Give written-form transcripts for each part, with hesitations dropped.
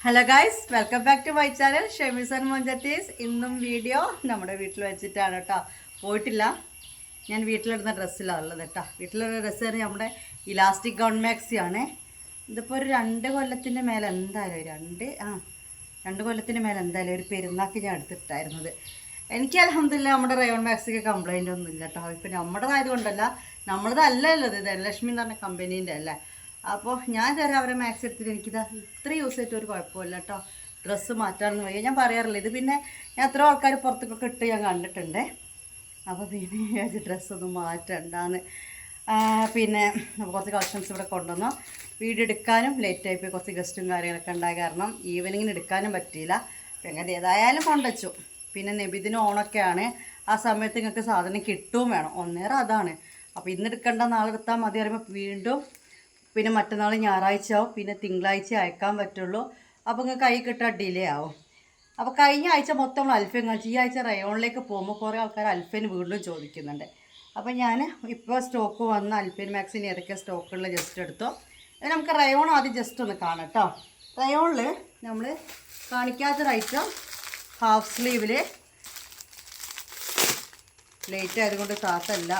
Hello guys, welcome back to my channel ഷെമീസ് and മൊഞ്ചത്തീസ്. ഇന്നും വീഡിയോ നമ്മുടെ വീട്ടിൽ വെച്ചിട്ടാണ് കേട്ടോ. പോയിട്ടില്ല, ഞാൻ വീട്ടിലിടുന്ന ഡ്രസ്സിലാണ് ഉള്ളത് കേട്ടോ. വീട്ടിലുള്ള ഡ്രസ്സ് നമ്മുടെ ഇലാസ്റ്റിക് ഗൗൺ മാക്സി ആണ്. ഇതിപ്പോൾ ഒരു 2 കൊല്ലത്തിൻ്റെ മേലെ എന്തായാലും 2 കൊല്ലത്തിൻ്റെ മേലെ എന്തായാലും ഒരു പെരുന്നാൾക്ക് ഞാൻ എടുത്തിട്ടായിരുന്നത്. എനിക്ക് അൽഹംദുലില്ലാ നമ്മുടെ റയോൺ മാക്സിക്ക് കംപ്ലൈൻ്റ് ഒന്നും ഇല്ല കേട്ടോ. ഇപ്പം നമ്മുടേതായത് കൊണ്ടല്ല, നമ്മളതല്ലല്ലോ ഇത് ധനലക്ഷ്മി എന്ന് പറഞ്ഞ കമ്പനീൻ്റെ അല്ലേ. അപ്പോൾ ഞാൻ തരാം അവരെ മാക്സ് എടുത്തിട്ട് എനിക്കിത് ഇത്ര യൂസ് ചെയ്തിട്ട് ഒരു കുഴപ്പമില്ല കേട്ടോ. ഡ്രസ്സ് മാറ്റാമെന്ന് വയ്യ, ഞാൻ പറയാറില്ല ഇത്. പിന്നെ ഞാൻ എത്ര ആൾക്കാർ പുറത്തേക്കൊക്കെ ഇട്ട് ഞാൻ കണ്ടിട്ടുണ്ട്. അപ്പോൾ പിന്നെ ഡ്രസ്സൊന്നും മാറ്റണ്ടാന്ന്. പിന്നെ കുറച്ച് കളക്ഷൻസ് ഇവിടെ കൊണ്ടുവന്നു. വീഡിയോ എടുക്കാനും ലേറ്റായി പോയി, കുറച്ച് ഗസ്റ്റും കാര്യങ്ങളൊക്കെ ഉണ്ടായ കാരണം ഈവനിങ്ങിന് എടുക്കാനും പറ്റിയില്ല. അപ്പം എങ്ങനെ ഏതായാലും കൊണ്ടുവച്ചു. പിന്നെ നബിദിന് ഓണൊക്കെയാണ്, ആ സമയത്ത് നിങ്ങൾക്ക് സാധനം കിട്ടുകയും വേണം. ഒന്നേരം അതാണ്. അപ്പോൾ ഇന്ന് എടുക്കേണ്ട നാളെ എടുത്താൽ മതി പറയുമ്പോൾ വീണ്ടും പിന്നെ മറ്റന്നാൾ ഞായറാഴ്ച ആവും, പിന്നെ തിങ്കളാഴ്ച അയക്കാൻ പറ്റുള്ളൂ. അപ്പോൾ നിങ്ങൾക്ക് കൈ കിട്ടാൻ ഡിലേ ആവും. അപ്പോൾ കഴിഞ്ഞ ആഴ്ച മൊത്തം അൽഫൈൻ കാണിച്ചു. ഈ ആഴ്ച റയോണിലേക്ക് പോകുമ്പോൾ കുറേ ആൾക്കാർ അൽഫൈൻ വീണ്ടും ചോദിക്കുന്നുണ്ട്. അപ്പോൾ ഞാൻ ഇപ്പോൾ സ്റ്റോക്ക് വന്ന അൽഫൈൻ മാക്സിന് ഏതൊക്കെ സ്റ്റോക്കുള്ള ജസ്റ്റ് എടുത്തോ. നമുക്ക് റയോൺ ആദ്യം ജസ്റ്റ് ഒന്ന് കാണാം കേട്ടോ. റയോണിൽ നമ്മൾ കാണിക്കാത്തൊരു ഐറ്റം ഹാഫ് സ്ലീവിൽ ലേറ്റ് ആയതുകൊണ്ട് താത്തല്ല.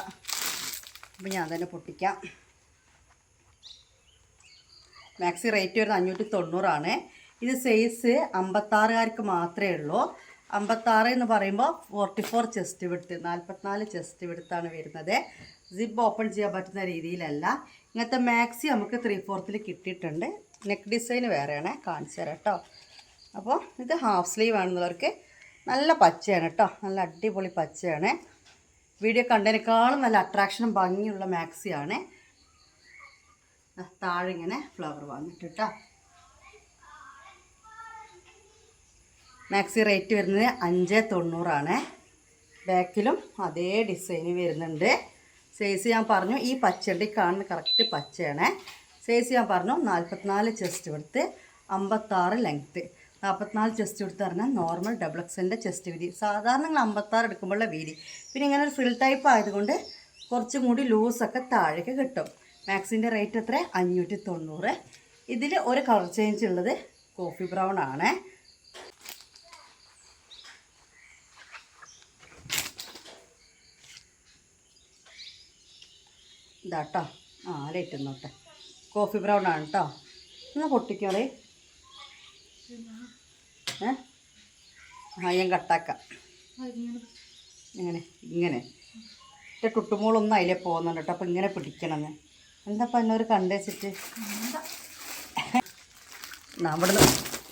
അപ്പോൾ ഞാൻ തന്നെ പൊട്ടിക്കാം. മാക്സി റേറ്റ് വരുന്നത് 590 ഇത് സൈസ് 56കാർക്ക് മാത്രമേ ഉള്ളൂ. 56 എന്ന് പറയുമ്പോൾ 44 ചെസ്റ്റ് വിഡ്ത്ത്, 44 ചെസ്റ്റ് വിഡ്ത്താണ് വരുന്നത്. സിബ് ഓപ്പൺ ചെയ്യാൻ പറ്റുന്ന രീതിയിലല്ല. ഇങ്ങനത്തെ മാക്സി നമുക്ക് 3/4 കിട്ടിയിട്ടുണ്ട്. നെക്ക് ഡിസൈൻ വേറെയാണ്, കാണിച്ചു തരാം കേട്ടോ. അപ്പോൾ ഇത് ഹാഫ് സ്ലീവ് ആണെന്നുള്ളവർക്ക് നല്ല പച്ചയാണ് കേട്ടോ, നല്ല അടിപൊളി പച്ചയാണ്. വീഡിയോ കണ്ടതിനേക്കാളും നല്ല അട്രാക്ഷനും ഭംഗിയുള്ള മാക്സിയാണ്. താഴെ ഇങ്ങനെ ഫ്ലവർ വന്നിട്ട് കേട്ടോ. മാക്സി റേറ്റ് വരുന്നത് 590 ബാക്കിലും അതേ ഡിസൈന് വരുന്നുണ്ട്. സൈസ് ഞാൻ പറഞ്ഞു, ഈ പച്ചയുടെ കാണുന്ന കറക്റ്റ് പച്ചയാണ്. സൈസ് ഞാൻ പറഞ്ഞു 44 chest width, 56 length. 44 chest width പറഞ്ഞാൽ നോർമൽ ഡബിൾ എക്സലിൻ്റെ ചെസ്റ്റ് വീതി. സാധാരണ നിങ്ങൾ 56 എടുക്കുമ്പോഴുള്ള വീതി. പിന്നെ ഇങ്ങനെ ഒരു ഫിൽ ടൈപ്പ് ആയതുകൊണ്ട് കുറച്ചും കൂടി ലൂസൊക്കെ താഴേക്ക് കിട്ടും. മാക്സിൻ്റെ റേറ്റ് എത്ര? 590. ഇതിൽ ഒരു കളർ ചേഞ്ച് ഉള്ളത് കോഫി ബ്രൗൺ ആണ്. ഇതാട്ടോ, ലൈറ്റ് നോട്ടെ, കോഫി ബ്രൗൺ ആണ് കേട്ടോ. എന്നാൽ പൊട്ടിക്കോളേ. ഞാൻ കട്ടാക്കാം. ഇങ്ങനെ ടുട്ടുമോളൊന്നും അതിലേ പോകുന്നുണ്ട് കേട്ടോ. അപ്പോൾ ഇങ്ങനെ പിടിക്കണമെന്ന് എന്താപ്പം എന്നൊരു കണ്ടേച്ചിട്ട്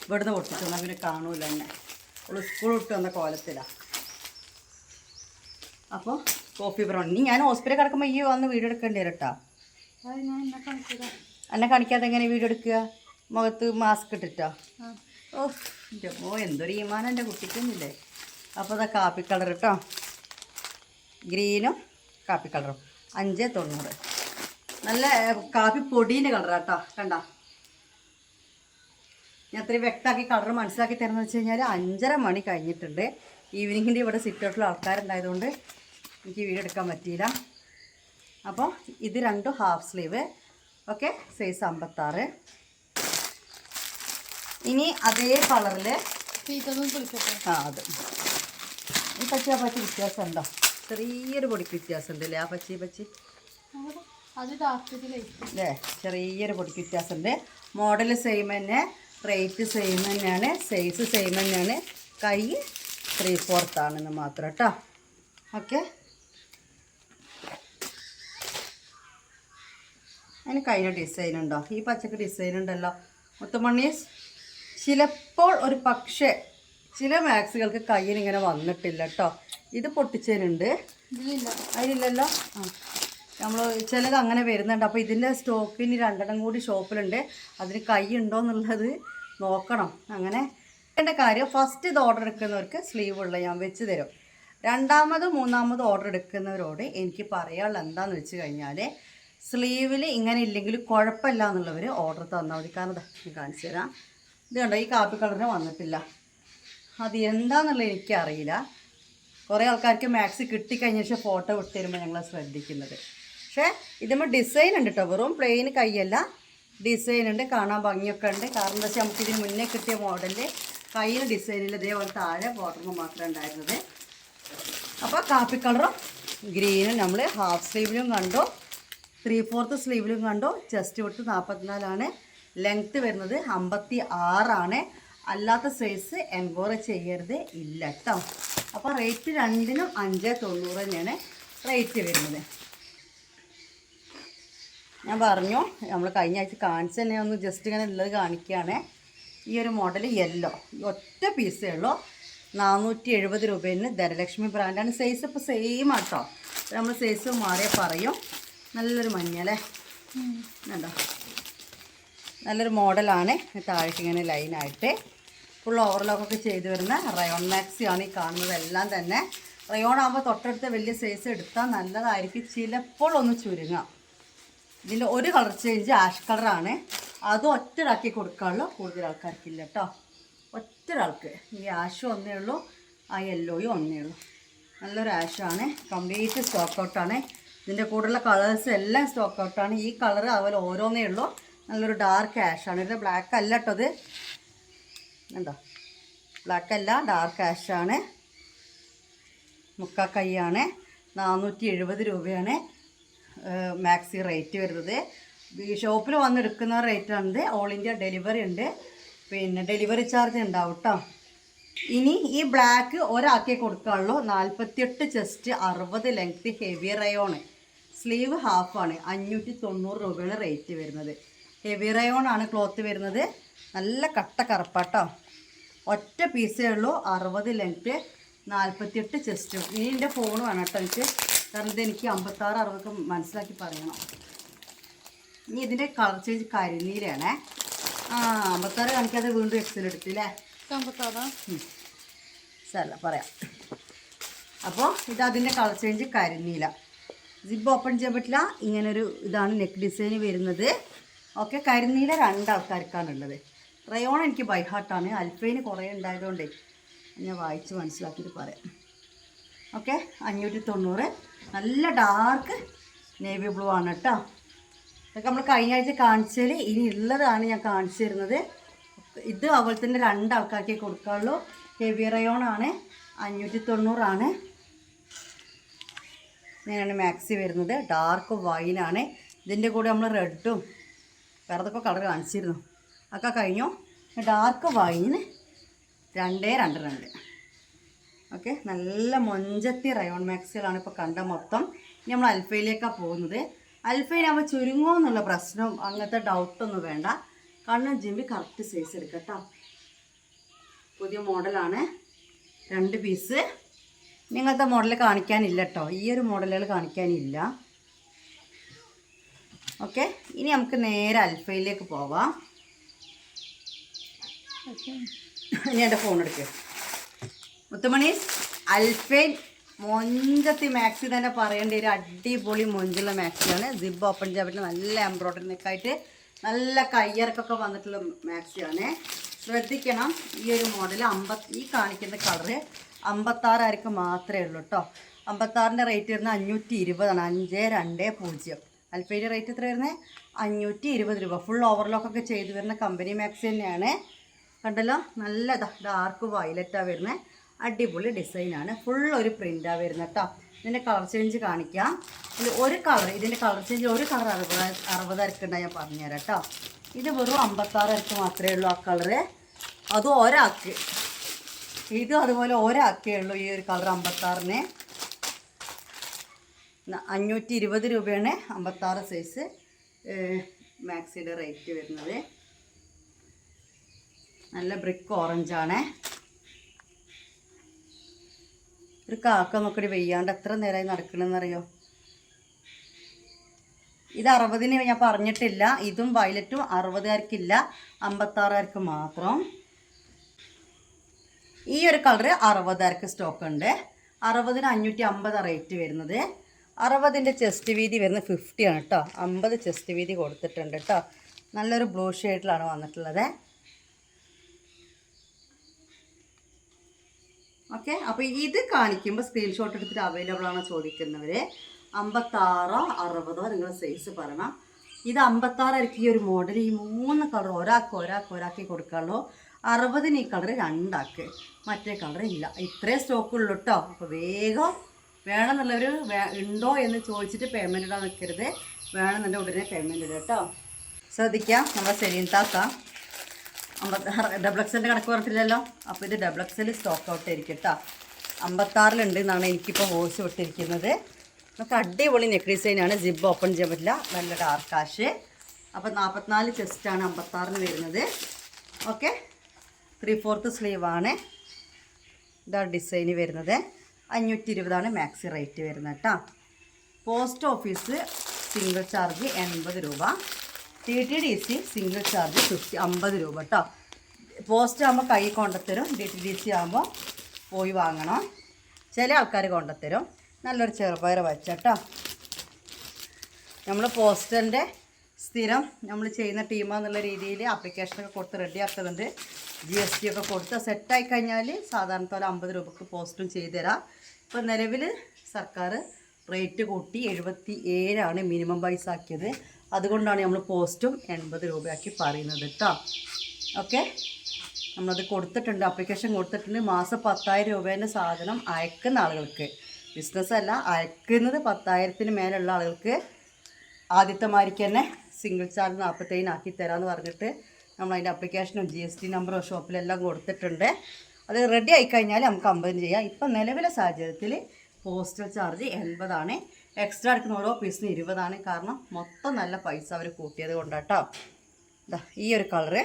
ഇവിടുന്ന് പൊട്ടിച്ചു എന്നാൽ പിന്നെ കാണൂല എന്നെ. അവൾ സ്കൂൾ വിട്ട് വന്ന കോലത്തിലാണ്. അപ്പോൾ കോഫി ബ്രൗൺ. ഇനി ഞാൻ ഹോസ്പിറ്റലിൽ കിടക്കുമ്പോൾ ഈ വന്ന് വീഡിയോ എടുക്കേണ്ടി വരും കേട്ടോ. എന്നെ കാണിക്കാതെ എങ്ങനെ വീഡിയോ എടുക്കുക? മുഖത്ത് മാസ്ക് ഇട്ടിട്ടോ? എന്തൊരു ഈമാനം എൻ്റെ കുട്ടിക്കൊന്നുമില്ലേ. അപ്പോൾ അതാ കാപ്പി കളർ കേട്ടോ, ഗ്രീനും കാപ്പി കളറും. 590. നല്ല കാപ്പി പൊടീൻ്റെ കളറാട്ടോ. കണ്ട, ഞാൻ അത്രയും വ്യക്തമാക്കി കളർ മനസ്സിലാക്കി തരുന്നത് വെച്ച് കഴിഞ്ഞാൽ 5:30 മണി കഴിഞ്ഞിട്ടുണ്ട്. ഈവനിങ്ങിൻ്റെ ഇവിടെ സിറ്റ് ഔട്ടിൽ ആൾക്കാരുണ്ടായതുകൊണ്ട് എനിക്ക് വീഡിയോ എടുക്കാൻ പറ്റിയില്ല. അപ്പോൾ ഇത് രണ്ടും ഹാഫ് സ്ലീവ്. Okay, size 56. ഇനി അതേ കളറിൽ അത് ഈ പച്ച വ്യത്യാസം ഉണ്ടോ? ചെറിയൊരു പൊടിക്ക് വ്യത്യാസമുണ്ട് അല്ലേ? ആ പച്ചി അല്ലേ, ചെറിയൊരു പൊടിക്ക് വ്യത്യാസമുണ്ട്. മോഡൽ സെയിം തന്നെ, റേറ്റ് സെയിം തന്നെയാണ്, സൈസ് സെയിം തന്നെയാണ്. കൈ 3/4 ആണെന്ന് മാത്രം കേട്ടോ. ഓക്കെ, അതിന് കഴിഞ്ഞ ഡിസൈൻ ഉണ്ടോ? ഈ പച്ചക്ക് ഡിസൈൻ ഉണ്ടല്ലോ മുത്തുമണി. ചിലപ്പോൾ ഒരു പക്ഷേ ചില മാക്സികൾക്ക് കയ്യിനിങ്ങനെ വന്നിട്ടില്ല കേട്ടോ. ഇത് പൊട്ടിച്ചതിനുണ്ട്, അതിലില്ലല്ലോ. നമ്മൾ ചിലത് അങ്ങനെ വരുന്നുണ്ട്. അപ്പോൾ ഇതിൻ്റെ സ്റ്റോക്കിന് 2 കൂടി ഷോപ്പിലുണ്ട്. അതിന് കൈ ഉണ്ടോ എന്നുള്ളത് നോക്കണം. അങ്ങനെ എൻ്റെ കാര്യം ഫസ്റ്റ് ഇത് ഓർഡർ എടുക്കുന്നവർക്ക് സ്ലീവ് ഉള്ള ഞാൻ വെച്ച് തരും. 2ാമത് 3ാമത് ഓർഡർ എടുക്കുന്നവരോട് എനിക്ക് പറയാനുള്ളത് എന്താണെന്ന് വെച്ച് കഴിഞ്ഞാൽ, സ്ലീവിൽ ഇങ്ങനെ ഇല്ലെങ്കിൽ കുഴപ്പമില്ല എന്നുള്ളവർ ഓർഡർ തന്നാൽ മതി. കാരണം ഞാൻ കാണിച്ചു തരാം. ഇത് കണ്ടോ, ഈ കാപ്പി കളറിന് വന്നിട്ടില്ല. അത് എന്താണെന്നുള്ളത് എനിക്കറിയില്ല. കുറേ ആൾക്കാർക്ക് മാക്സി കിട്ടിക്കഴിഞ്ഞ ശേഷം ഫോട്ടോ വിട്ട് തരുമ്പോൾ ഞങ്ങൾ ശ്രദ്ധിക്കുന്നത്. പക്ഷേ ഇതുമ്പോൾ ഡിസൈൻ ഉണ്ട് കേട്ടോ. വെറും പ്ലെയിൻ കൈയല്ല, ഡിസൈൻ ഉണ്ട്, കാണാൻ ഭംഗിയൊക്കെ ഉണ്ട്. കാരണം എന്താ വെച്ചാൽ നമുക്കിതിന് മുന്നേ കിട്ടിയ മോഡലിൽ കയ്യിൽ ഡിസൈനിൽ ഇതേപോലെ താഴെ ബോർഡറിന് മാത്രമേ ഉണ്ടായിരുന്നത്. അപ്പോൾ കാപ്പി കളറും ഗ്രീനും നമ്മൾ ഹാഫ് സ്ലീവിലും കണ്ടു, 3/4 സ്ലീവിലും കണ്ടു. ചെസ്റ്റ് വിട്ട് 44 ലെങ്ത്ത് വരുന്നത് 56. അല്ലാത്ത സൈസ് എൻക്വയറി ചെയ്യരുത്, ഇല്ല കേട്ടോ. അപ്പോൾ റേറ്റ് രണ്ടിനും 590 തന്നെയാണ് റേറ്റ് വരുന്നത്. ഞാൻ പറഞ്ഞു നമ്മൾ കഴിഞ്ഞ ആഴ്ച കാണിച്ച് തന്നെ ഒന്ന് ജസ്റ്റ് ഇങ്ങനെ ഉള്ളത് കാണിക്കുകയാണ്. ഈ ഒരു മോഡൽ യെല്ലോ, ഒറ്റ പീസേ ഉള്ളൂ, 470 രൂപേന് ധനലക്ഷ്മി ബ്രാൻഡാണ്. സൈസ് ഇപ്പോൾ സെയിം ആട്ടോ, നമ്മൾ സൈസ് മാറിയേ പറയും. നല്ലൊരു മഞ്ഞല്ലേ, കണ്ടോ, നല്ലൊരു മോഡലാണ്. താഴേക്ക് ഇങ്ങനെ ലൈനായിട്ട് ഫുൾ ഓവർലോക്കൊക്കെ ചെയ്ത് വരുന്ന റയോൺ മാക്സിയാണ് ഈ കാണുന്നതെല്ലാം തന്നെ. റയോൺ ആകുമ്പോൾ തൊട്ടടുത്ത വലിയ സൈസ് എടുത്താൽ നല്ലതായിരിക്കും, ചിലപ്പോൾ ഒന്ന് ചുരുങ്ങാം. ഇതിൻ്റെ ഒരു കളർ ചേഞ്ച് ആഷ് കളറാണ്, അതും ഒറ്റൊരാക്കി കൊടുക്കാനുള്ളൂ, കൂടുതൽ ആൾക്കാർക്കില്ല കേട്ടോ. ഒറ്റൊരാൾക്ക് ഈ ആഷും ഒന്നേ ഉള്ളൂ, ആ യെല്ലോയും ഒന്നേ ഉള്ളൂ. നല്ലൊരു ആഷാണ്, കംപ്ലീറ്റ് സ്റ്റോക്ക് ഔട്ടാണ്. ഇതിൻ്റെ കൂടെയുള്ള കളേഴ്സ് എല്ലാം സ്റ്റോക്ക് ഔട്ടാണ്. ഈ കളർ അതുപോലെ ഓരോന്നേ ഉള്ളൂ. നല്ലൊരു ഡാർക്ക് ആഷാണ്. ഇത് ബ്ലാക്ക് അല്ല കേട്ടോ, ഇത് ഉണ്ടോ, ബ്ലാക്ക് അല്ല, ഡാർക്ക് ആഷാണ്. മുക്കാ കൈയാണ്, 470 രൂപയാണ് മാക്സി റേറ്റ് വരുന്നത്. ഷോപ്പിൽ വന്നെടുക്കുന്ന റേറ്റാണിത്. ഓൾ ഇന്ത്യ ഡെലിവറി ഉണ്ട്, പിന്നെ ഡെലിവറി ചാർജ് ഉണ്ടാവും കേട്ടോ. ഇനി ഈ ബ്ലാക്ക് ഒരാൾക്കേ കൊടുക്കാനുള്ളൂ. 48 chest, 60 length, heavy rayon, sleeve ഹാഫാണ്, 590 രൂപയാണ് റേറ്റ് വരുന്നത്. ഹെവി റയോൺ ആണ് ക്ലോത്ത് വരുന്നത്. നല്ല കട്ട കറുപ്പാട്ടോ, ഒറ്റ പീസേ ഉള്ളൂ, 60 ലെങ്ത്ത്, 48 ചെസ്റ്റ്. ഇനി എൻ്റെ ഫോൺ വേണം കേട്ടോ എനിക്ക്, കാരണം ഇതെനിക്ക് 56, 60 മനസ്സിലാക്കി പറയണം. ഇനി ഇതിൻ്റെ കളർ ചേഞ്ച് കരിനീലയാണേ. 56 കാണിക്കാതെ വീണ്ടും എക്സൽ എടുത്തില്ലേ, 56 സ്ഥല പറയാം. അപ്പോൾ ഇതിൻ്റെ കളർ ചേഞ്ച് കരിനീല. സിബ് ഓപ്പൺ ചെയ്യാൻ പറ്റില്ല, ഇങ്ങനൊരു ഇതാണ് നെക്ക് ഡിസൈൻ വരുന്നത്. ഓക്കെ, കരിനീല 2 ആൾക്കാർക്കാണുള്ളത്. റയോൺ എനിക്ക് ബൈഹാർട്ടാണ്, അൽഫൈന് കുറേ ഉണ്ടായതുകൊണ്ടേ ഞാൻ വായിച്ച് മനസ്സിലാക്കിയിട്ട് പറയാം. ഓക്കെ, 590. നല്ല ഡാർക്ക് നേവി ബ്ലൂ ആണ് കേട്ടോ. ഇതൊക്കെ നമ്മൾ കഴിഞ്ഞ ആഴ്ച കാണിച്ചാൽ ഇനി ഉള്ളതാണ് ഞാൻ കാണിച്ചു തരുന്നത്. ഇത് അതുപോലെ തന്നെ 2 ആൾക്കാർക്കേ കൊടുക്കാനുള്ളൂ. ഹെവി റയോൺ ആണ്, 590. ഇങ്ങനെയാണ് മാക്സി വരുന്നത്. ഡാർക്ക് വൈനാണ്. ഇതിൻ്റെ കൂടെ നമ്മൾ റെഡും വേറെ ഏതൊക്കെ കളർ കാണിച്ചിരുന്നു, ഒക്കെ കഴിഞ്ഞു. Dark wine 222. ഓക്കെ, നല്ല മൊഞ്ചത്തി റയോൺ മാക്സികളാണ് ഇപ്പോൾ കണ്ട മൊത്തം. ഇനി നമ്മൾ അൽഫയിലേക്കാണ് പോകുന്നത്. അൽഫയിലാകുമ്പോൾ ചുരുങ്ങോ എന്നുള്ള പ്രശ്നം അങ്ങനത്തെ ഡൗട്ടൊന്നും വേണ്ട. കണ്ണും ജിമ്പി കറക്റ്റ് സൈസ് എടുക്കാം കേട്ടോ. പുതിയ മോഡലാണ്, 2 പീസ്. ഇങ്ങനത്തെ മോഡൽ കാണിക്കാനില്ല കേട്ടോ, ഈ ഒരു മോഡലുകൾ കാണിക്കാനില്ല. ഓക്കെ, ഇനി നമുക്ക് നേരെ അൽഫയിലേക്ക് പോവാം. ഇനി എൻ്റെ ഫോൺ എടുക്കുക. മുത്തുമണീസ് അൽഫൈൻ മൊഞ്ചത്തി മാക്സി തന്നെ പറയേണ്ട ഒരു അടിപൊളി മൊഞ്ചുള്ള മാക്സിയാണ്. സിബ് ഓപ്പൺ ചെയ്യാൻ പറ്റുന്ന നല്ല എംബ്രോയ്ഡറി നെക്കായിട്ട് നല്ല കയ്യിറക്കൊക്കെ വന്നിട്ടുള്ള മാക്സിയാണ്. ശ്രദ്ധിക്കണം, ഈ ഒരു മോഡൽ ഈ കാണിക്കുന്ന കളറ് 56 ആർക്ക് മാത്രമേ ഉള്ളൂ കേട്ടോ. 56ൻ്റെ റേറ്റ് വരുന്നത് 520ആണ്, 5220. അൽഫൈൻ്റെ റേറ്റ് എത്ര വരുന്നത്? 520 രൂപ. ഫുൾ ഓവർലോക്കൊക്കെ ചെയ്ത് വരുന്ന കമ്പനി മാക്സി തന്നെയാണ്. കണ്ടല്ലോ, നല്ല ഡാർക്ക് വയലറ്റാണ് വരുന്നത്. അടിപൊളി ഡിസൈനാണ്, ഫുൾ ഒരു പ്രിൻ്റാണ് വരുന്നത് കേട്ടോ. ഇതിൻ്റെ കളർ ചേഞ്ച് കാണിക്കാം. ഒരു കളർ, ഇതിൻ്റെ കളർ ചേഞ്ച് ഒരു കളർ 60 അരക്കുണ്ടായി ഞാൻ പറഞ്ഞുതരാം കേട്ടോ. ഇത് വെറും 56 അരക്ക് മാത്രമേ ഉള്ളൂ ആ കളറ്, അതും ഒരാൾക്ക്. ഇതും അതുപോലെ ഒരാൾക്കേ ഉള്ളൂ ഈ ഒരു കളർ 56-ന്. 520 രൂപയാണ് 56 സൈസ് മാക്സിയുടെ റേറ്റ് വരുന്നത്. നല്ല ബ്രിക്ക് ഓറഞ്ചാണ്. ഒരു കാക്ക നോക്കടി വെയ്യാണ്ട് എത്ര നേരമായി നടക്കണമെന്നറിയോ. ഇത് 60-ന് ഞാൻ പറഞ്ഞിട്ടില്ല. ഇതും വയലറ്റും 60-കാർക്കില്ല, 56-കാർക്ക് മാത്രം. ഈ ഒരു കളറ് 60-കാർക്ക് സ്റ്റോക്ക് ഉണ്ട്. 60-ന് 550 റേറ്റ് വരുന്നത്. 60-ൻ്റെ ചെസ്റ്റ് വീതി വരുന്നത് 50 ആണ് കേട്ടോ. 50 ചെസ്റ്റ് വീതി കൊടുത്തിട്ടുണ്ട് കേട്ടോ. നല്ലൊരു ബ്ലൂ ഷെയ്ഡിലാണ് വന്നിട്ടുള്ളത്. ഓക്കെ, അപ്പോൾ ഇത് കാണിക്കുമ്പോൾ സ്ക്രീൻഷോട്ട് എടുത്തിട്ട് അവൈലബിൾ ആണോ ചോദിക്കുന്നവർ 56 60 നിങ്ങൾ സൈസ് പറയണം. ഇത് 56 ഈ ഒരു മോഡൽ ഈ 3 കളർ ഒരാൾക്ക് കൊടുക്കാനുള്ളൂ. 60 ഈ കളർ 2 ആൾക്ക്, മറ്റേ കളർ ഇല്ല. ഇത്രയും സ്റ്റോക്കുള്ളൂ കേട്ടോ. അപ്പോൾ വേഗം വേണമെന്നുള്ളവർ ഉണ്ടോ എന്ന് ചോദിച്ചിട്ട് പേയ്മെൻറ്റ് ഇടാൻ നിൽക്കരുത്. വേണമെന്നുണ്ടെങ്കിൽ ഉടനെ പേയ്മെൻറ്റ് ഇടുക കേട്ടോ. ശ്രദ്ധിക്കാം, നമ്മുടെ സെലീൻ താത്ത 56 ഡബിൾ എക്സലിൻ്റെ കണക്ക് പറഞ്ഞിട്ടില്ലല്ലോ. അപ്പോൾ ഇത് ഡബിൾ എക്സൽ സ്റ്റോക്ക് ഔട്ട് ആയിരിക്കും കേട്ടോ. 56 എന്നാണ് എനിക്കിപ്പോൾ വോയിസ് വിട്ടിരിക്കുന്നത്. നമുക്ക് അടിപൊളി നെക്ക് ഡിസൈനാണ്. ജിബ് ഓപ്പൺ ചെയ്യാൻ പറ്റില്ല, നല്ല ഡാർക്ക് കാഷ്. അപ്പോൾ 44 ചെസ്റ്റാണ് 56 വരുന്നത്. ഓക്കെ, 3/4 സ്ലീവാണ്. ഇതാണ് ഡിസൈന് വരുന്നത്. 520 മാക്സി റേറ്റ് വരുന്നത് കേട്ടോ. പോസ്റ്റ് ഓഫീസ് സിംഗിൾ ചാർജ് 80 രൂപ. DTDC സിംഗിൾ ചാർജ് 50 രൂപ കേട്ടോ. പോസ്റ്റ് ആകുമ്പോൾ കൈ കൊണ്ടുത്തരും, DTDC ആകുമ്പോൾ പോയി വാങ്ങണം. ചില ആൾക്കാർ കൊണ്ടുത്തരും. നല്ലൊരു ചെറുപയർ വെച്ചട്ടോ. നമ്മൾ പോസ്റ്റലിൻ്റെ സ്ഥിരം നമ്മൾ ചെയ്യുന്ന ടീമാന്നുള്ള രീതിയിൽ ആപ്ലിക്കേഷനൊക്കെ കൊടുത്ത് റെഡിയാക്കുന്നുണ്ട്. GST ഒക്കെ കൊടുത്ത് സെറ്റായി കഴിഞ്ഞാൽ സാധാരണ പോലെ 50 രൂപക്ക് പോസ്റ്റും ചെയ്തു തരാം. ഇപ്പോൾ നിലവിൽ സർക്കാർ റേറ്റ് കൂട്ടി 77 മിനിമം പൈസ ആക്കിയത്. അതുകൊണ്ടാണ് നമ്മൾ പോസ്റ്റും 80 രൂപയാക്കി പറയുന്നത് കേട്ടോ. ഓക്കെ, നമ്മളത് കൊടുത്തിട്ടുണ്ട്, ആപ്ലിക്കേഷൻ കൊടുത്തിട്ടുണ്ട്. മാസം 10,000 രൂപേൻ്റെ സാധനം അയക്കുന്ന ആളുകൾക്ക്, ബിസിനസ്സല്ല, അയക്കുന്നത് 10,000-ന് മേലുള്ള ആളുകൾക്ക് ആദ്യത്തെ മാതിരിക്ക് തന്നെ സിംഗിൾ ചാർജ് 47 ആക്കി തരാമെന്ന് പറഞ്ഞിട്ട് നമ്മൾ അതിൻ്റെ ആപ്ലിക്കേഷനും GST നമ്പറും ഷോപ്പിലെല്ലാം കൊടുത്തിട്ടുണ്ട്. അത് റെഡി ആയിക്കഴിഞ്ഞാൽ നമുക്ക് 50 ചെയ്യാം. ഇപ്പം നിലവിലെ സാഹചര്യത്തിൽ പോസ്റ്റൽ ചാർജ് 80. എക്സ്ട്രാ എടുക്കുന്ന ഓരോ പീസിന് 20. കാരണം മൊത്തം നല്ല പൈസ അവർ കൂട്ടിയത് കൊണ്ടാട്ടോ. ഈ ഒരു കളറ്.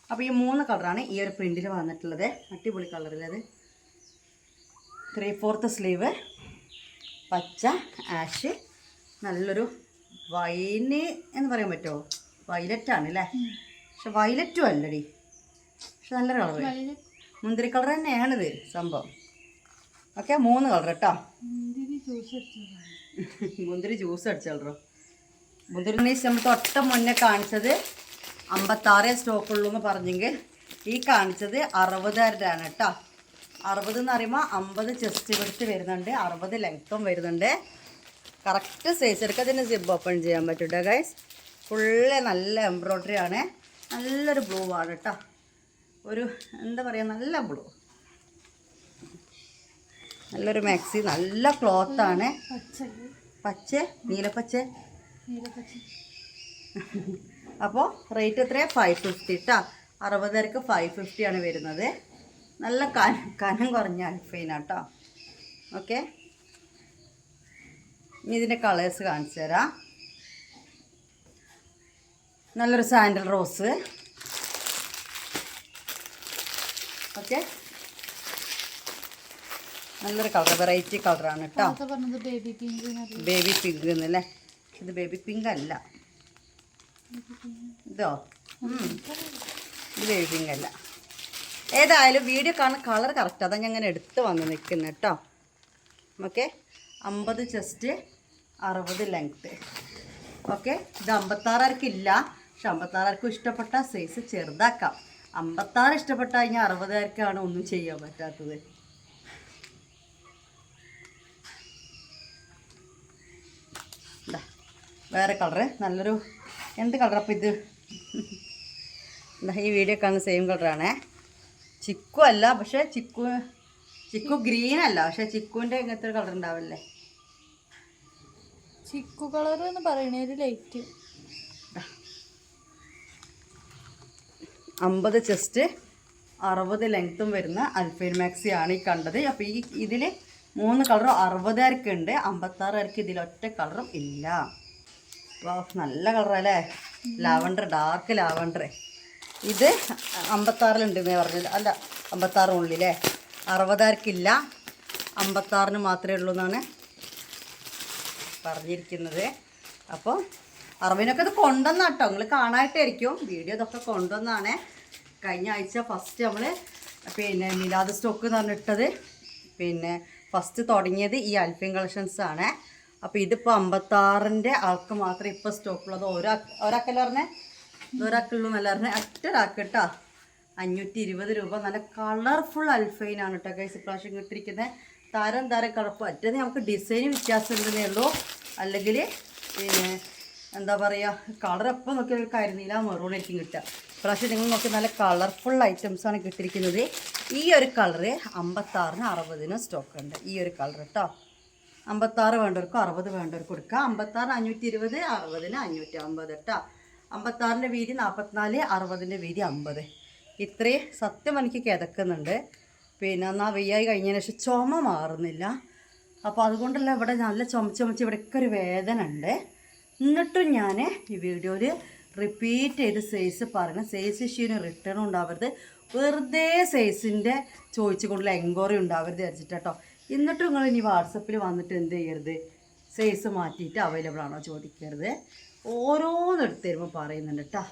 അപ്പോൾ ഈ 3 കളറാണ് ഈ ഒരു പ്രിൻറ്റിൽ വന്നിട്ടുള്ളത്. അടിപൊളി കളറിലത് 3/4 സ്ലീവ്, പച്ച, ആഷ്, നല്ലൊരു വൈന് എന്ന് പറയാൻ പറ്റുമോ, വയലറ്റാണ് അല്ലേ? പക്ഷെ വയലറ്റും അല്ലടി, പക്ഷെ നല്ല കളറ്, മുന്തിരി കളർ തന്നെയാണിത് സംഭവം. ഓക്കെ, 3 കളർ കേട്ടോ. മുന്തിരി ജ്യൂസ് അടിച്ചോ. മുന്തിരി നമ്മൾ തൊട്ട മുന്നേ കാണിച്ചത് 56 സ്റ്റോക്കുള്ളൂ എന്ന് പറഞ്ഞെങ്കിൽ ഈ കാണിച്ചത് 60 കേട്ടോ. 60 എന്ന് പറയുമ്പോൾ 50 ചെസ്റ്റ് എടുത്ത് വരുന്നുണ്ട്, 60 ലെങ്ത്തും വരുന്നുണ്ട്. കറക്റ്റ് സൈസ് എടുക്കുക. അതിന് സിബ് ഓപ്പൺ ചെയ്യാൻ പറ്റും കേട്ടോ ഗൈസ്. ഫുള്ള് നല്ല എംബ്രോയ്ഡറി ആണ്. നല്ലൊരു ബ്ലൂ ആണ് കേട്ടോ. ഒരു എന്താ പറയുക, നല്ല ബ്ലൂ, നല്ലൊരു മാക്സി, നല്ല ക്ലോത്താണ്. പച്ച, നീലപ്പച്ച. അപ്പോൾ റേറ്റ് എത്രയാണ്? 550 കേട്ടോ. 60 550 വരുന്നത്. നല്ല കനം കുറഞ്ഞ അൽഫൈനാട്ടോ. ഓക്കെ, ഇനി ഇതിൻ്റെ കളേഴ്സ് കാണിച്ചു തരാം. നല്ലൊരു സാൻഡൽ റോസ്. ഓക്കെ, നല്ലൊരു കളർ, വെറൈറ്റി കളറാണ് കേട്ടോ. ബേബി പിങ്ക് എന്നല്ലേ? ഇത് ബേബി പിങ്ക് അല്ല, ഇതോ ഇത് ബേബി പിങ്ക് അല്ല. ഏതായാലും വീഡിയോ കാണുന്ന കളർ കറക്റ്റ്, അതാണ് ഞാൻ അങ്ങനെ എടുത്ത് വന്ന് നിൽക്കുന്നത് കേട്ടോ. Okay, 50 chest, 60 length. ഓക്കെ, ഇത് 56 ഇല്ല, പക്ഷെ 56 ഇഷ്ടപ്പെട്ട സൈസ് ചെറുതാക്കാം. 56 ഇഷ്ടപ്പെട്ട കഴിഞ്ഞാൽ 60 ഒന്നും ചെയ്യാൻ പറ്റാത്തത്. വേറെ കളറ്, നല്ലൊരു എന്ത് കളർ? അപ്പോൾ ഇത് ഈ വീഡിയോ കാണുന്ന സെയിം കളറാണേ. ചിക്കു അല്ല, പക്ഷേ ചിക്കു ഗ്രീൻ അല്ല, പക്ഷെ ചിക്കുവിൻ്റെ ഇങ്ങനത്തെ ഒരു കളർ ഉണ്ടാവില്ലേ, ചിക്കു കളർ എന്ന് പറയണത് ലൈറ്റ്. 50 ചെസ്റ്റ്, 60 ലെങ്ത്തും വരുന്ന അൽഫൈൻ മാക്സി ആണ് ഈ കണ്ടത്. അപ്പോൾ ഇതിൽ 3 കളറും 60 ഉണ്ട്, 56 ഇതിലൊറ്റ കളറും ഇല്ല. നല്ല കളറല്ലേ, ലാവണ്ടർ, ഡാർക്ക് ലാവണ്ടർ. ഇത് 56 പറഞ്ഞത്, അല്ല 56 ഉള്ളില്ലേ, 60 ഇല്ല, 56 മാത്രമേ ഉള്ളൂ എന്നാണ് പറഞ്ഞിരിക്കുന്നത്. അപ്പോൾ 60 ഇത് കൊണ്ടുവന്നാ കേട്ടോ, നിങ്ങൾ കാണായിട്ടായിരിക്കും വീഡിയോ ഇതൊക്കെ കൊണ്ടുവന്നാണ്. കഴിഞ്ഞ ആഴ്ച ഫസ്റ്റ് നമ്മൾ പിന്നെ മിലാദ് സ്റ്റോക്ക് എന്ന് പറഞ്ഞിട്ടത്, പിന്നെ ഫസ്റ്റ് തുടങ്ങിയത് ഈ അൽഫൈൻ കളക്ഷൻസ് ആണ്. അപ്പോൾ ഇതിപ്പോൾ 56 ആൾക്ക് മാത്രമേ ഇപ്പോൾ സ്റ്റോക്കുള്ളത്. ഒരാൾക്കല്ല പറഞ്ഞേ, ഒരാൾക്കുള്ളൂ എന്നല്ല പറഞ്ഞേ, ഒറ്റൊരാൾക്ക് കേട്ടോ. 520 രൂപ. നല്ല കളർഫുൾ അൽഫൈനാണ് കേട്ടോ ഗൈസ് ഇപ്രാവശ്യം കിട്ടിയിരിക്കുന്നത്. തരം കളർ. പറ്റുന്നത് നമുക്ക് ഡിസൈൻ വ്യത്യാസം ഉണ്ടെന്നേ ഉള്ളൂ, അല്ലെങ്കിൽ പിന്നെ എന്താ പറയുക, കളർ എപ്പോൾ നോക്കിയാൽ ഒരു കരിനീല മെറൂണായിരിക്കും കിട്ടുക. പക്ഷേ നിങ്ങൾ നോക്കി നല്ല കളർഫുൾ ഐറ്റംസാണ് കിട്ടിയിരിക്കുന്നത്. ഈ ഒരു കളറ് 56-ന് 60-ന് സ്റ്റോക്ക് ഉണ്ട്. ഈ ഒരു കളർ കേട്ടോ. 56 വേണ്ടവർക്കും 60 വേണ്ടവർക്കും കൊടുക്കുക. 56-ന് 520, 60-ന് 550 കേട്ടോ. 56-ൻ്റെ വീതി 44, 60-ൻ്റെ വീതി 50. ഇത്രയും സത്യം എനിക്ക് കിതക്കുന്നുണ്ട്. പിന്നെ എന്നാൽ വെയ്യായി കഴിഞ്ഞതിന് ശേഷം ചുമ മാറുന്നില്ല. അപ്പോൾ അതുകൊണ്ടല്ല ഇവിടെ നല്ല ചുമച്ച് ഇവിടെയൊക്കെ ഒരു വേദന ഉണ്ട്. എന്നിട്ടും ഞാൻ ഈ വീഡിയോയിൽ റിപ്പീറ്റ് ചെയ്ത് സൈസ് പറയണം. സൈസ് ഇഷ്യൂവിന് റിട്ടേൺ ഉണ്ടാവരുത്, വെറുതെ സൈസിൻ്റെ ചോദിച്ചുകൊണ്ടുള്ള എൻക്വയറി ഉണ്ടാവരുത് വിചാരിച്ചിട്ട് കേട്ടോ. എന്നിട്ടും നിങ്ങൾ ഇനി വാട്സപ്പിൽ വന്നിട്ട് എന്ത് ചെയ്യരുത്, സൈസ് മാറ്റിയിട്ട് അവൈലബിൾ ആണോ ചോദിക്കരുത്. ഓരോന്ന് എടുത്ത് തരുമ്പോൾ പറയുന്നുണ്ട് കേട്ടോ.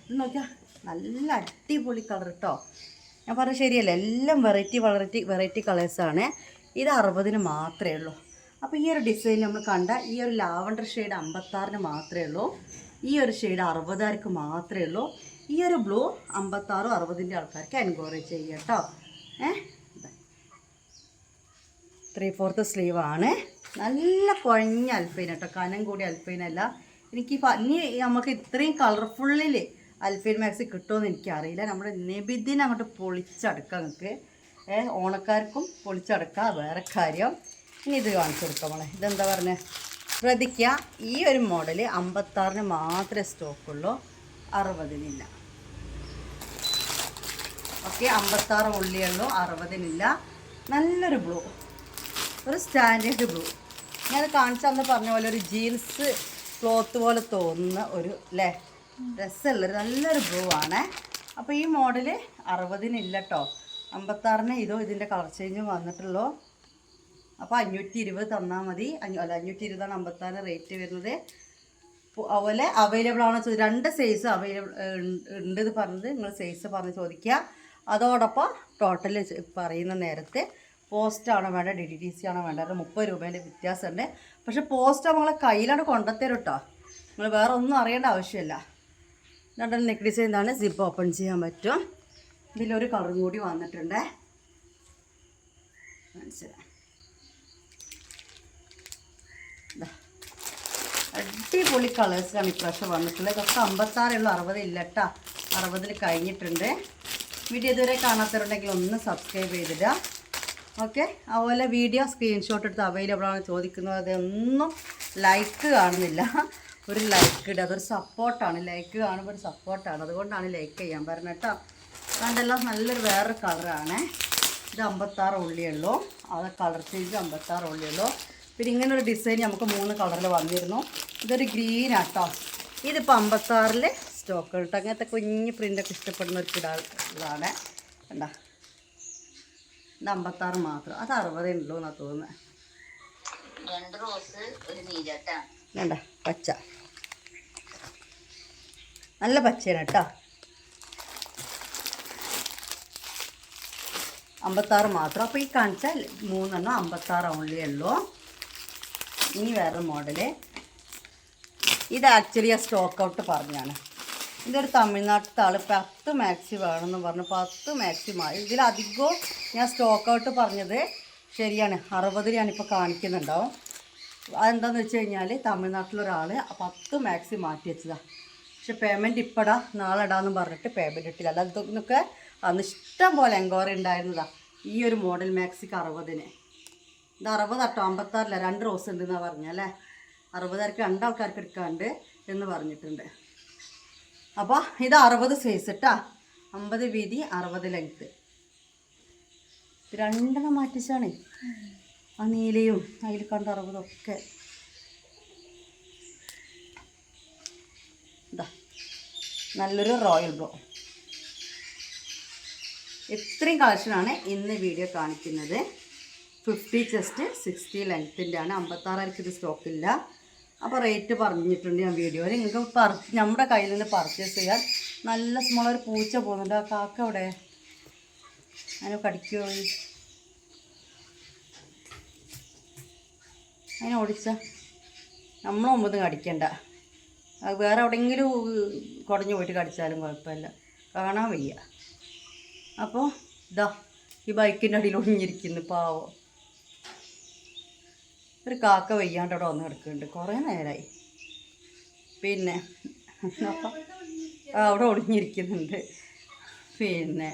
ഇത് നോക്കിയാൽ നല്ല അടിപൊളി കളർ കേട്ടോ. ഞാൻ പറഞ്ഞത് ശരിയല്ല, എല്ലാം വെറൈറ്റി കളേഴ്സാണ്. ഇത് 60-ന് മാത്രമേ ഉള്ളൂ. അപ്പോൾ ഈ ഒരു ഡിസൈൻ നമ്മൾ കണ്ട ഈ ഒരു ലാവണ്ടർ ഷെയ്ഡ് 56-ന് മാത്രമേ ഉള്ളൂ. ഈ ഒരു ഷെയ്ഡ് 60-ക്ക് മാത്രമേ ഉള്ളൂ. ഈ ഒരു ബ്ലൂ 56, 60-ൻ്റെ ആൾക്കാർക്ക് എൻക്വയറി ചെയ്യുക കേട്ടോ. 3/4 സ്ലീവാണ്. നല്ല കുഴഞ്ഞ അൽപ്പൈൻ കേട്ടോ, കനം കൂടി അൽപ്പൈനല്ല. എനിക്ക് ഇനി നമുക്ക് ഇത്രയും കളർഫുള്ളിൽ അൽഫൈൻ മാക്സി കിട്ടുമെന്ന് എനിക്കറിയില്ല. നമ്മുടെ നബിദിനെ അങ്ങോട്ട് പൊളിച്ചടക്കാം നിങ്ങൾക്ക്. ഓണക്കാർക്കും പൊളിച്ചടക്കാം, വേറെ കാര്യം. ഇനി ഇത് കാണിച്ചു കൊടുക്കാം മോളെ. ഇതെന്താ പറഞ്ഞത് ശ്രദ്ധിക്കുക. ഈ ഒരു മോഡൽ 56-ന് മാത്രമേ സ്റ്റോക്കുള്ളൂ, 60-നില്ല. ഓക്കെ, 56 ഉള്ളിയുള്ളൂ, 60-നില്ല. നല്ലൊരു ബ്ലൂ, ഒരു സ്റ്റാൻഡേർഡ് ബ്ലൂ. ഞാൻ കാണിച്ചന്ന് പറഞ്ഞ പോലെ ഒരു ജീൻസ് ക്ലോത്ത് പോലെ തോന്നുന്ന ഒരു രസമുള്ളൊരു നല്ലൊരു ബ്ലൂ ആണ്. അപ്പോൾ ഈ മോഡൽ 60-നില്ല കേട്ടോ. 56-ന് ഇതിൻ്റെ കളർ ചേഞ്ചും വന്നിട്ടുള്ളൂ. അപ്പോൾ 520 തന്നാൽ മതി. 520-ആണ് 56-ന് റേറ്റ് വരുന്നത്. അതുപോലെ അവൈലബിൾ ആണോ ചോദിച്ചാൽ 2 സൈസ് അവൈലബിൾ ഉണ്ട് എന്ന് പറഞ്ഞത് നിങ്ങൾ സൈസ് പറഞ്ഞ് ചോദിക്കുക. അതോടൊപ്പം ടോട്ടൽ പറയുന്ന നേരത്തെ പോസ്റ്റാണോ വേണ്ട DTDC ആണോ വേണ്ടത് 30 രൂപേൻ്റെ വ്യത്യാസമുണ്ട്. പക്ഷേ പോസ്റ്റ് നമ്മളെ കയ്യിലാണ് കൊണ്ടുത്തരും കേട്ടോ. നിങ്ങൾ വേറെ ഒന്നും അറിയേണ്ട ആവശ്യമില്ല. രണ്ടും നെക്ക് ഡിസൈൻ ഇതാണ്. സിപ്പ് ഓപ്പൺ ചെയ്യാൻ പറ്റും. ഇതിലൊരു കളറും കൂടി വന്നിട്ടുണ്ട്, മനസ്സിലായി. അടിപൊളി കളേഴ്സാണ് ഇപ്രാവശ്യം വന്നിട്ടുള്ളത്. ഇതൊക്കെ 56 ഉള്ളൂ, 60 ഇല്ല കേട്ടോ. 60-ൽ കഴിഞ്ഞിട്ടുണ്ട്. വീഡിയോ ഇതുവരെ കാണാത്തവരുണ്ടെങ്കിൽ ഒന്ന് സബ്സ്ക്രൈബ് ചെയ്തിടുക. ഓക്കെ, അതുപോലെ വീഡിയോ സ്ക്രീൻഷോട്ട് എടുത്ത് അവൈലബിൾ ആണ് ചോദിക്കുന്നത്. അതൊന്നും ലൈക്ക് കാണുന്നില്ല, ഒരു ലൈക്ക് ഇടുക. അതൊരു സപ്പോർട്ടാണ്. ലൈക്ക് കാണുമ്പോൾ ഒരു സപ്പോർട്ടാണ്, അതുകൊണ്ടാണ് ലൈക്ക് ചെയ്യാൻ പറഞ്ഞത് കേട്ടോ. കണ്ടല്ലോ, നല്ലൊരു വേറൊരു കളറാണ്. ഇത് 56 ഉള്ളിയുള്ളൂ. അത് കളർ ചേഞ്ച് 56 ഉള്ളിയുള്ളൂ. പിന്നെ ഇങ്ങനൊരു ഡിസൈൻ നമുക്ക് 3 കളറിൽ വന്നിരുന്നു. ഇതൊരു ഗ്രീനാണ് കേട്ടോ. ഇതിപ്പോൾ 56-ൽ സ്റ്റോക്ക് കേട്ടോ. അങ്ങനത്തെ കുഞ്ഞ് പ്രിൻ്റൊക്കെ ഇഷ്ടപ്പെടുന്നവർക്ക് ഇതാണ്. കണ്ടോ, ഇത് 56 മാത്രം. അത് 60 ഉള്ളൂ എന്നാണ് തോന്നുന്നത്. വേണ്ട പച്ച, നല്ല പച്ചയാണ് കേട്ടോ. 56 മാത്രം. അപ്പോൾ ഈ കാണിച്ച 3 56 ഓൺലി ഉള്ളൂ. ഇനി വേറെ മോഡല്. ഇത് ആക്ച്വലി ആ സ്റ്റോക്ക് ഔട്ട് പറഞ്ഞാണ്. ഇതൊരു തമിഴ്നാട്ടിലത്തെ ആൾ 10 മാക്സി വേണമെന്ന് പറഞ്ഞു. 10 മാക്സിമായി. ഇതിലധികവും ഞാൻ സ്റ്റോക്ക് ഔട്ട് പറഞ്ഞത് ശരിയാണ്. 60 ഞാനിപ്പോൾ കാണിക്കുന്നുണ്ടാവും. അതെന്താണെന്ന് വെച്ച് കഴിഞ്ഞാൽ തമിഴ്നാട്ടിലൊരാൾ 10 മാക്സി മാറ്റി വെച്ചതാണ്. പക്ഷെ പേയ്മെൻറ്റ് ഇപ്പടാ നാളെ ഇടാമെന്ന് പറഞ്ഞിട്ട് പേയ്മെൻറ്റ് ഇട്ടില്ല. അതൊക്കെ അന്ന് ഇഷ്ടം പോലെ എൻക്വയറി ഉണ്ടായിരുന്നതാണ്. ഈ ഒരു മോഡൽ മാക്സിക്ക് 60-ന്. ഇത് 60 കേട്ടോ, 56-ല്ല. 2 റോസ് ഉണ്ടെന്നാണ് പറഞ്ഞല്ലേ. 60-ക്ക് 2 ആൾക്കാർക്ക് എടുക്കാണ്ട് എന്ന് പറഞ്ഞിട്ടുണ്ട്. അപ്പോൾ ഇത് 60 സൈസ് കേട്ടോ. 50 വീതി, 60 ലെങ്ത്ത്. 2 മാറ്റിച്ചാണ്. ആ നീലയും അതിൽ കണ്ട 60 ഒക്കെ. ഇതാ നല്ലൊരു റോയൽ ബ്ലൂ. ഇത്രയും കളക്ഷനാണ് ഇന്ന് വീഡിയോ കാണിക്കുന്നത്. 50 ചെസ്റ്റ്, 60 ലെങ്ത്തിൻ്റെ ആണ്. 56-ക്ക് ഇത് സ്റ്റോക്കില്ല. അപ്പോൾ റേറ്റ് പറഞ്ഞിട്ടുണ്ട് ഞാൻ വീഡിയോയിൽ. നിങ്ങൾക്ക് നമ്മുടെ കയ്യിൽ നിന്ന് പർച്ചേസ് ചെയ്യാൻ. നല്ല സ്മോൾ ഒരു പൂച്ച പോകുന്നുണ്ട്. ആ കാക്ക അവിടെ അതിനെ കടിക്കുമോ? അതിനെ ഓടിച്ച നമ്മൾ മുമ്പൊന്നും കടിക്കണ്ട. അത് വേറെ എവിടെയെങ്കിലും കുടഞ്ഞു പോയിട്ട് കടിച്ചാലും കുഴപ്പമില്ല, കാണാൻ വയ്യ. അപ്പോൾ ഇതാ ഈ ബൈക്കിൻ്റെ അടിയിൽ ഒഴിഞ്ഞിരിക്കുന്നു പാവം. ഒരു കാക്ക വയ്യാണ്ട് അവിടെ വന്ന് കിടക്കുന്നുണ്ട് കുറേ നേരമായി. പിന്നെ അപ്പം അവിടെ ഒളിഞ്ഞിരിക്കുന്നുണ്ട്. പിന്നെ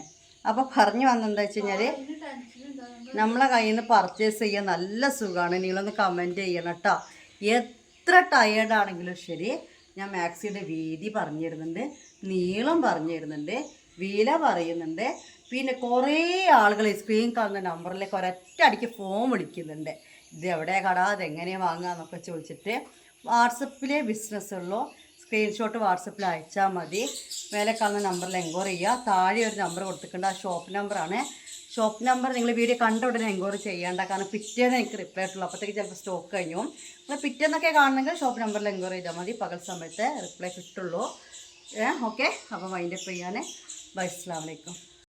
അപ്പോൾ പറഞ്ഞു വന്നെന്താ വെച്ച് കഴിഞ്ഞാൽ നമ്മളെ കയ്യിൽ നിന്ന് പർച്ചേസ് ചെയ്യാൻ നല്ല സുഖമാണ്. നിങ്ങളൊന്ന് കമൻറ്റ് ചെയ്യണം കേട്ടോ. എത്ര ടയേർഡാണെങ്കിലും ശരി, ഞാൻ മാക്സിയുടെ വീതി പറഞ്ഞു തരുന്നുണ്ട്, നീളം പറഞ്ഞു തരുന്നുണ്ട്, വില പറയുന്നുണ്ട്. പിന്നെ കുറേ ആളുകൾ ഈ സ്ക്രീൻ കാണുന്ന നമ്പറിലേക്ക് ഒരൊറ്റ അടിക്ക് ഫോൺ വിളിക്കുന്നുണ്ട്. ഇത് എവിടെ കട, അതെങ്ങനെയാണ് വാങ്ങുക എന്നൊക്കെ ചോദിച്ചിട്ട്. വാട്സപ്പിലെ ബിസിനസ്സുള്ളൂ, സ്ക്രീൻഷോട്ട് വാട്സപ്പിൽ അയച്ചാൽ മതി. മേലെ കാണുന്ന നമ്പറിൽ എൻക്വയറി ചെയ്യുക. താഴെ ഒരു നമ്പർ കൊടുത്തിട്ടുണ്ട്, ആ ഷോപ്പ് നമ്പറാണ്. ഷോപ്പ് നമ്പർ നിങ്ങൾ വീഡിയോ കണ്ട ഉടനെ എൻക്വയറി ചെയ്യേണ്ട, കാരണം പിറ്റേന്ന് എനിക്ക് റിപ്ലൈ ആയിട്ടുള്ളൂ. അപ്പോഴത്തേക്ക് ചിലപ്പോൾ സ്റ്റോക്ക് കഴിഞ്ഞു. അപ്പോൾ പിറ്റേന്നൊക്കെ കാണണമെങ്കിൽ ഷോപ്പ് നമ്പറിൽ എൻക്വയറി ചെയ്താൽ മതി. പകൽ സമയത്ത് റിപ്ലൈ കിട്ടുള്ളൂ. ഓക്കെ, അപ്പോൾ വൈൻഡപ്പ് ചെയ്യാൻ. ബൈ, അസ്സലാമു അലൈക്കും.